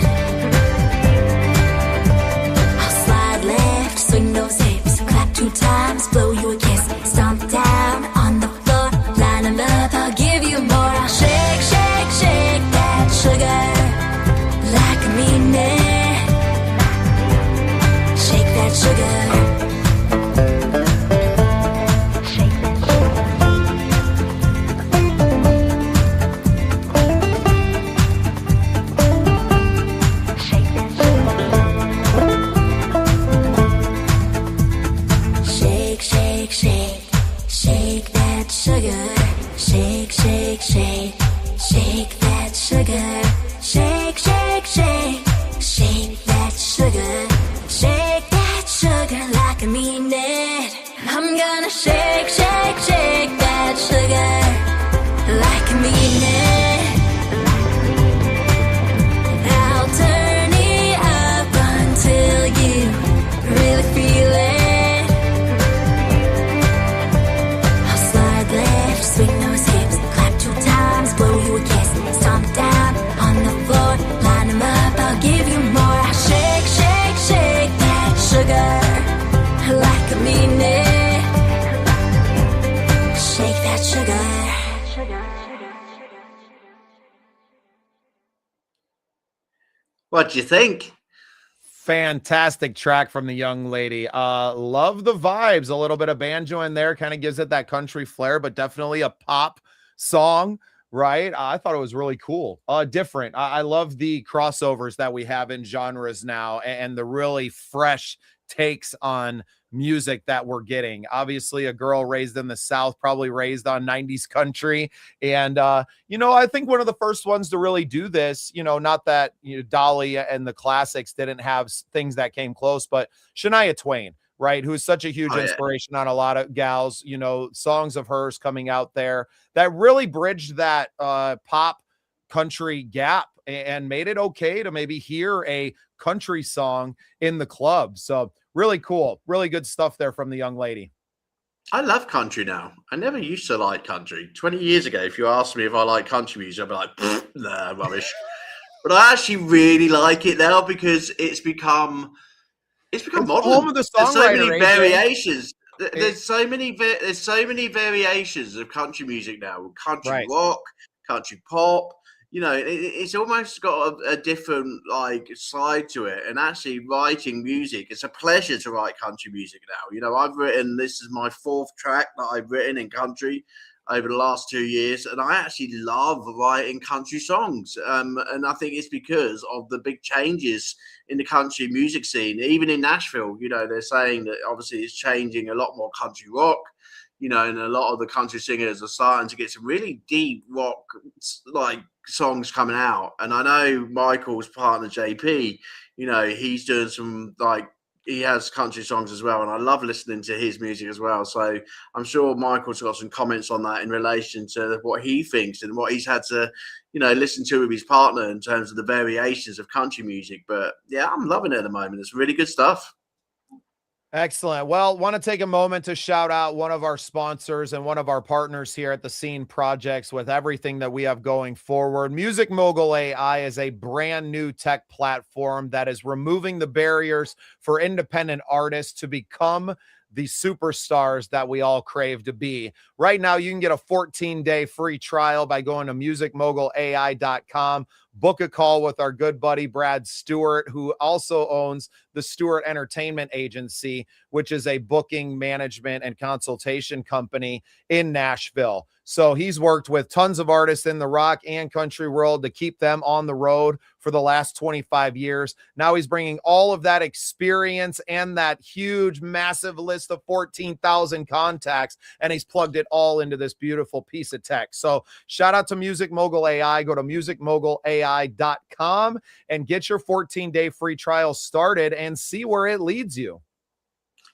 I'll slide left, swing those hips, clap 2 times, blow you a kiss, stomp down on the floor, line them up, I'll give you more. I'll shake, shake, shake that sugar like a mean it. Shake that sugar. Shake, shake, shake, shake that sugar. Shake, shake, shake, shake that sugar. Shake, shake, shake, shake that sugar. Shake that sugar like I mean it. I'm gonna shake, shake, shake that sugar like I mean it. I'll turn it up until you really feel it. I'll slide left, swing those hips, clap 2 times, blow you a kiss, stomp down on the floor, line them up, I'll give you more. I'll shake, shake, shake that sugar like I mean it. Shake that sugar. What do you think? Fantastic track from the young lady. Love the vibes. A little bit of banjo in there kind of gives it that country flair, but definitely a pop song, right? I thought it was really cool. Different. I love the crossovers that we have in genres now and the really fresh takes on music that we're getting. Obviously, a girl raised in the South, probably raised on 90s country. And, I think one of the first ones to really do this, not that Dolly and the classics didn't have things that came close, but Shania Twain, right? Who's such a huge inspiration on a lot of gals, songs of hers coming out there that really bridged that pop country gap and made it okay to maybe hear a country song in the club. So really cool, really good stuff there from the young lady. I love country now. I never used to like country. 20 years ago, if you asked me if I like country music, I'd be like, nah, rubbish. But I actually really like it now because it's become modern. Home of the There's so many songwriter, variations. There's so many variations of country music now. Country rock, country pop, you know, it's almost got a different like side to it. And actually, writing music, it's a pleasure to write country music now. You know, this is my 4th track that I've written in country over the last 2 years, and I actually love writing country songs. And I think it's because of the big changes in the country music scene, even in Nashville. You know, they're saying that obviously it's changing, a lot more country rock. You know, and a lot of the country singers are starting to get some really deep rock like songs coming out. And I know Michael's partner JP, you know, he's doing some like, he has country songs as well, and I love listening to his music as well. So I'm sure Michael's got some comments on that in relation to what he thinks and what he's had to, you know, listen to with his partner in terms of the variations of country music. But yeah, I'm loving it at the moment. It's really good stuff. Excellent. Well, want to take a moment to shout out one of our sponsors and one of our partners here at the Scene Projects with everything that we have going forward. Music Mogul AI is a brand new tech platform that is removing the barriers for independent artists to become the superstars that we all crave to be. Right now, you can get a 14-day free trial by going to musicmogulai.com. Book a call with our good buddy Brad Stewart, who also owns the Stewart Entertainment Agency, which is a booking, management, and consultation company in Nashville. So he's worked with tons of artists in the rock and country world to keep them on the road for the last 25 years. Now he's bringing all of that experience and that huge, massive list of 14,000 contacts, and he's plugged it all into this beautiful piece of tech. So shout out to Music Mogul AI. Go to musicmogulai.com and get your 14-day free trial started and see where it leads you.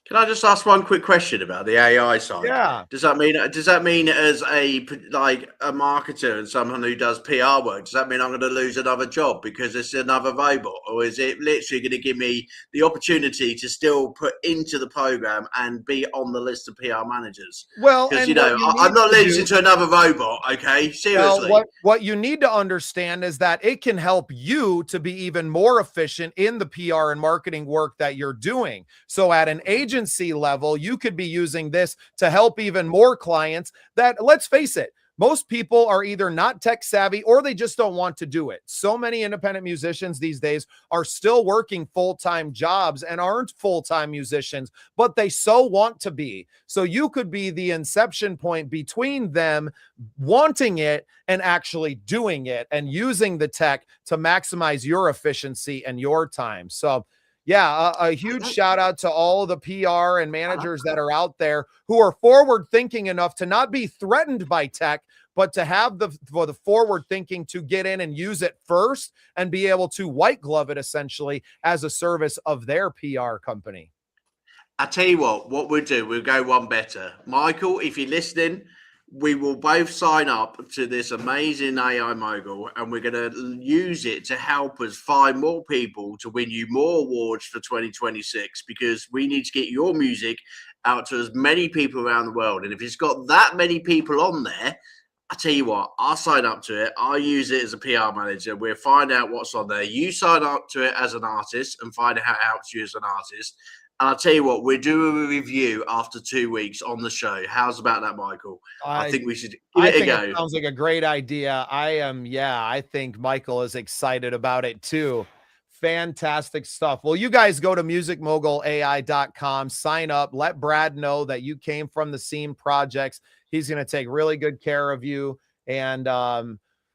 Can I just ask one quick question about the AI side? Yeah. Does that mean as a marketer and someone who does PR work, does that mean I'm going to lose another job because it's another robot, or is it literally going to give me the opportunity to still put into the program and be on the list of PR managers? Well, because you know I'm not losing to another robot. Okay, seriously. Well, what you need to understand is that it can help you to be even more efficient in the PR and marketing work that you're doing. So at an agency level, you could be using this to help even more clients that, let's face it, most people are either not tech savvy or they just don't want to do it. So many independent musicians these days are still working full-time jobs and aren't full-time musicians, but they so want to be. So you could be the inception point between them wanting it and actually doing it and using the tech to maximize your efficiency and your time. So yeah, a huge shout out to all the PR and managers that are out there who are forward thinking enough to not be threatened by tech, but to have the forward thinking to get in and use it first and be able to white glove it essentially as a service of their PR company. I tell you what we'll do, we'll go one better. Michael, if you're listening, we will both sign up to this amazing AI mogul, and we're going to use it to help us find more people to win you more awards for 2026, because we need to get your music out to as many people around the world. And if it's got that many people on there, I tell you what, I'll sign up to it. I'll use it as a PR manager. We'll find out what's on there. You sign up to it as an artist and find out how it helps you as an artist. And I'll tell you what, we're doing a review after 2 weeks on the show. How's about that, Michael? I think we should give it a go. It sounds like a great idea. I think Michael is excited about it too. Fantastic stuff. Well, you guys go to musicmogulai.com, sign up, let Brad know that you came from the Scene Projects. He's going to take really good care of you. And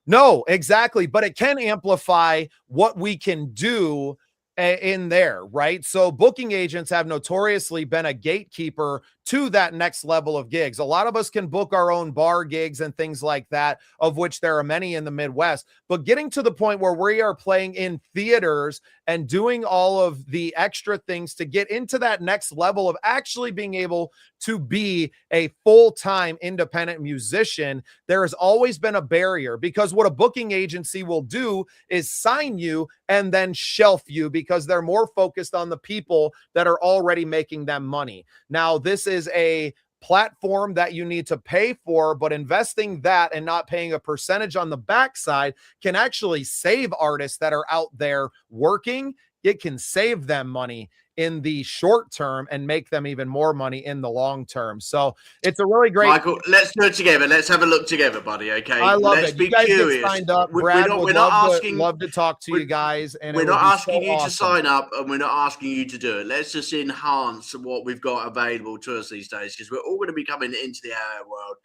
no, exactly. But it can amplify what we can do in there, right? So booking agents have notoriously been a gatekeeper to that next level of gigs. A lot of us can book our own bar gigs and things like that, of which there are many in the Midwest, but getting to the point where we are playing in theaters and doing all of the extra things to get into that next level of actually being able to be a full-time independent musician, there has always been a barrier, because what a booking agency will do is sign you and then shelf you because they're more focused on the people that are already making them money. Now, this is a platform that you need to pay for, but investing that and not paying a percentage on the backside can actually save artists that are out there working. It can save them money in the short term and make them even more money in the long term. So it's a really great. Michael, let's do it together. Let's have a look together, buddy. Okay. I love let's it. be You guys curious. get signed up. Brad would love to talk to you guys. And we're not asking you to sign up, and we're not asking you to do it. Let's just enhance what we've got available to us these days, because we're all going to be coming into the AI world.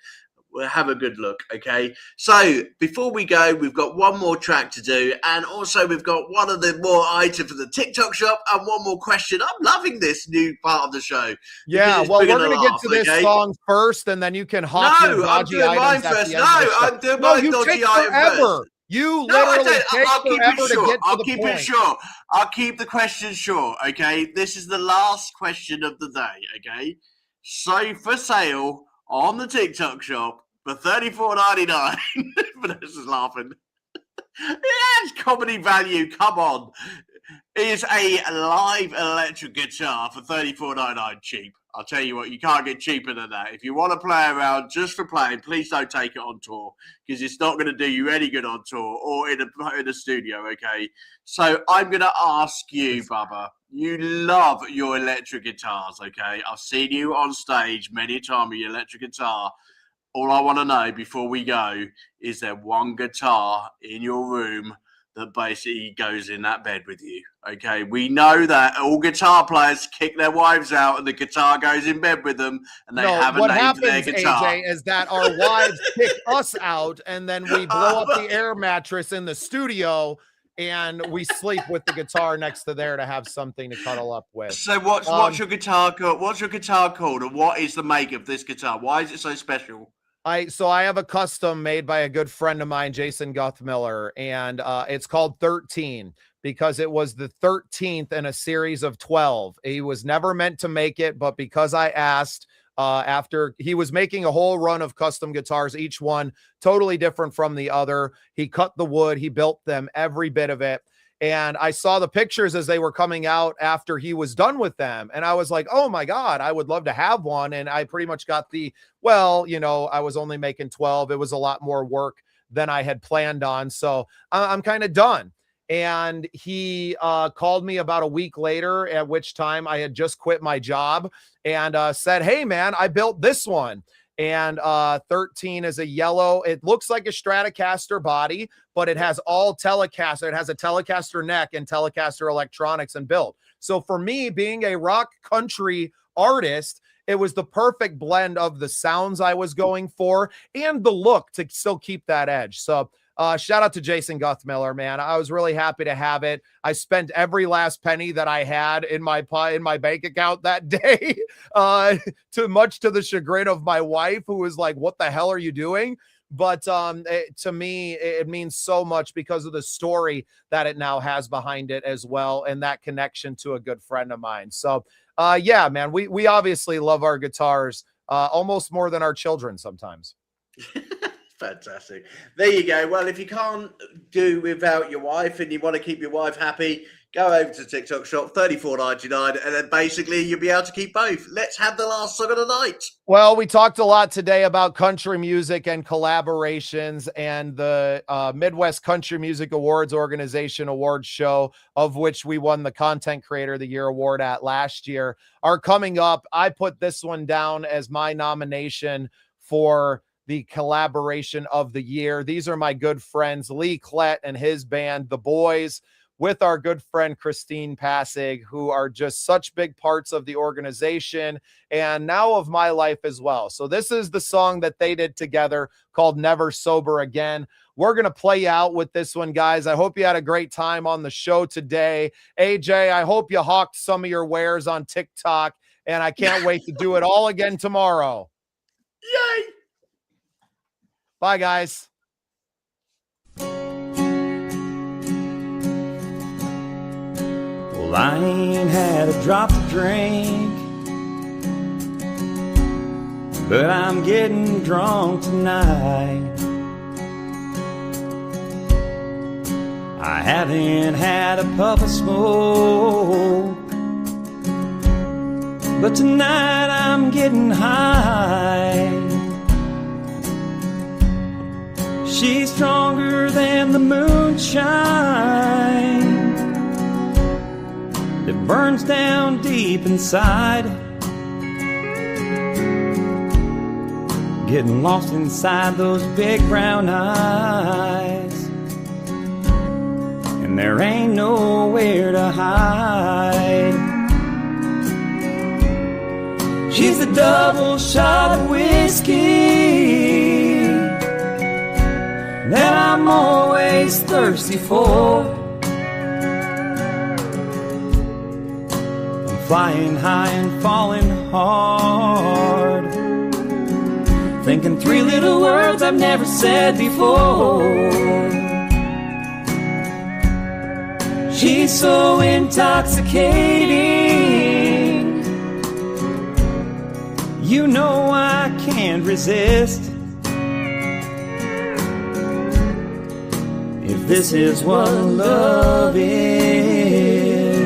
We'll have a good look, okay? So before we go, we've got one more track to do, and also we've got one of the more items for the TikTok shop, and one more question. I'm loving this new part of the show. Yeah, well, we're going to get to this song first, and then you can hop your dodgy items at the end. I'm doing my dodgy item first. You literally take forever to get to the point. I'll keep it short. I'll keep the question short, okay? This is the last question of the day, okay? So for sale on the TikTok shop, for $34.99. Vanessa's laughing. It has comedy value. Come on. It is a live electric guitar for $34.99. Cheap. I'll tell you what, you can't get cheaper than that. If you want to play around just for playing, please don't take it on tour, because it's not going to do you any good on tour or in a studio, okay? So I'm going to ask you, Bubba. You love your electric guitars, okay? I've seen you on stage many a time with your electric guitar. All I want to know before we go, is there one guitar in your room that basically goes in that bed with you? Okay, we know that all guitar players kick their wives out and the guitar goes in bed with them, and they have a name for their guitar. AJ, is that our wives kick us out, and then we blow up the air mattress in the studio, and we sleep with the guitar next to there to have something to cuddle up with. So what's your guitar called? What's your guitar called, and what is the make of this guitar? Why is it so special? I have a custom made by a good friend of mine, Jason Guthmiller, and it's called 13 because it was the 13th in a series of 12. He was never meant to make it, but because I asked, after he was making a whole run of custom guitars, each one totally different from the other. He cut the wood, he built them, every bit of it. And I saw the pictures as they were coming out after he was done with them. And I was like, oh my God, I would love to have one. And I pretty much got I was only making 12. It was a lot more work than I had planned on. So I'm kind of done. And he called me about a week later, at which time I had just quit my job, and said, hey man, I built this one. And 13 is a yellow. It looks like a Stratocaster body, but it has all Telecaster. It has a Telecaster neck and Telecaster electronics and built. So for me, being a rock country artist, it was the perfect blend of the sounds I was going for and the look to still keep that edge. So shout out to Jason Guthmiller, man. I was really happy to have it. I spent every last penny that I had in my bank account that day, much to the chagrin of my wife, who was like, what the hell are you doing? But to me, it means so much because of the story that it now has behind it as well, and that connection to a good friend of mine. So yeah, man, we obviously love our guitars almost more than our children sometimes. Fantastic. There you go. Well, if you can't do without your wife and you want to keep your wife happy, go over to TikTok shop, $34.99, and then basically you'll be able to keep both. Let's have the last song of the night. Well, we talked a lot today about country music and collaborations, and the Midwest Country Music Awards Organization Awards show, of which we won the Content Creator of the Year award at last year, are coming up. I put this one down as my nomination for the collaboration of the year. These are my good friends, Lee Klett and his band, The Boys, with our good friend Christine Passig, who are just such big parts of the organization and now of my life as well. So this is the song that they did together called Never Sober Again. We're going to play out with this one, guys. I hope you had a great time on the show today. AJ, I hope you hawked some of your wares on TikTok, and I can't wait to do it all again tomorrow. Yay! Bye, guys. Well, I ain't had a drop to drink, but I'm getting drunk tonight. I haven't had a puff of smoke, but tonight I'm getting high. She's stronger than the moonshine that burns down deep inside, getting lost inside those big brown eyes, and there ain't nowhere to hide. She's a double shot of whiskey that I'm always thirsty for. I'm flying high and falling hard, thinking three little words I've never said before. She's so intoxicating, you know I can't resist. If this is what love is,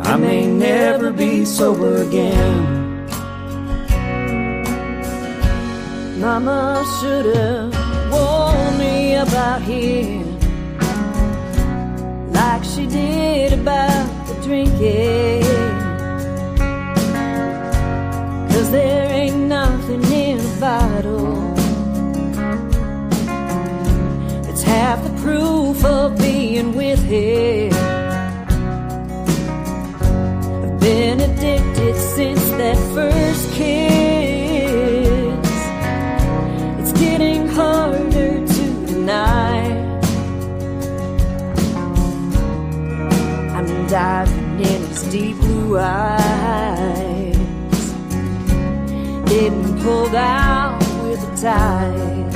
I may never be sober again. Mama should've warned me about here, like she did about the drinking. 'Cause there ain't nothing in a bottle that's half the proof of being with him. I've been addicted since that first kiss. It's getting harder to deny. I'm diving in his deep blue eyes, getting pulled out with the tide.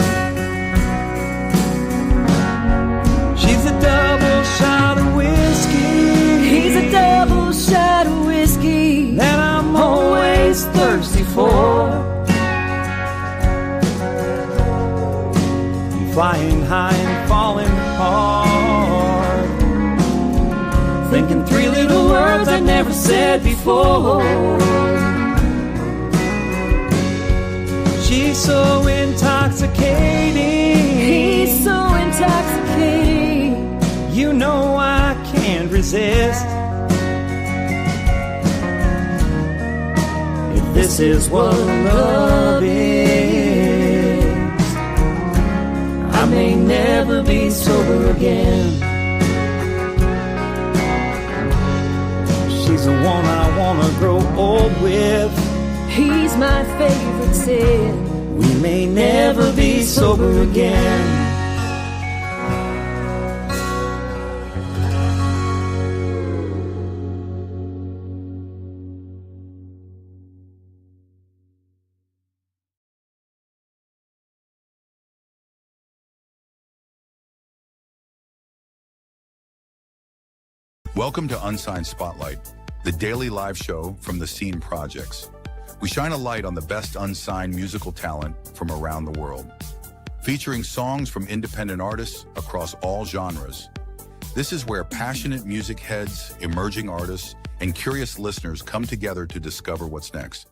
She's a double shot of whiskey, He's a double shot of whiskey that I'm always thirsty for. I'm flying high and falling hard, thinking three little words I've never said before. She's so intoxicating, He's so intoxicating, you know I can't resist. If this is what love is, I may never be sober again. She's the one I wanna grow old with. he's my favorite sin. We may never be sober again. Welcome to Unsigned Spotlight, the daily live show from the Scene Projects. We shine a light on the best unsigned musical talent from around the world, featuring songs from independent artists across all genres. This is where passionate music heads, emerging artists, and curious listeners come together to discover what's next.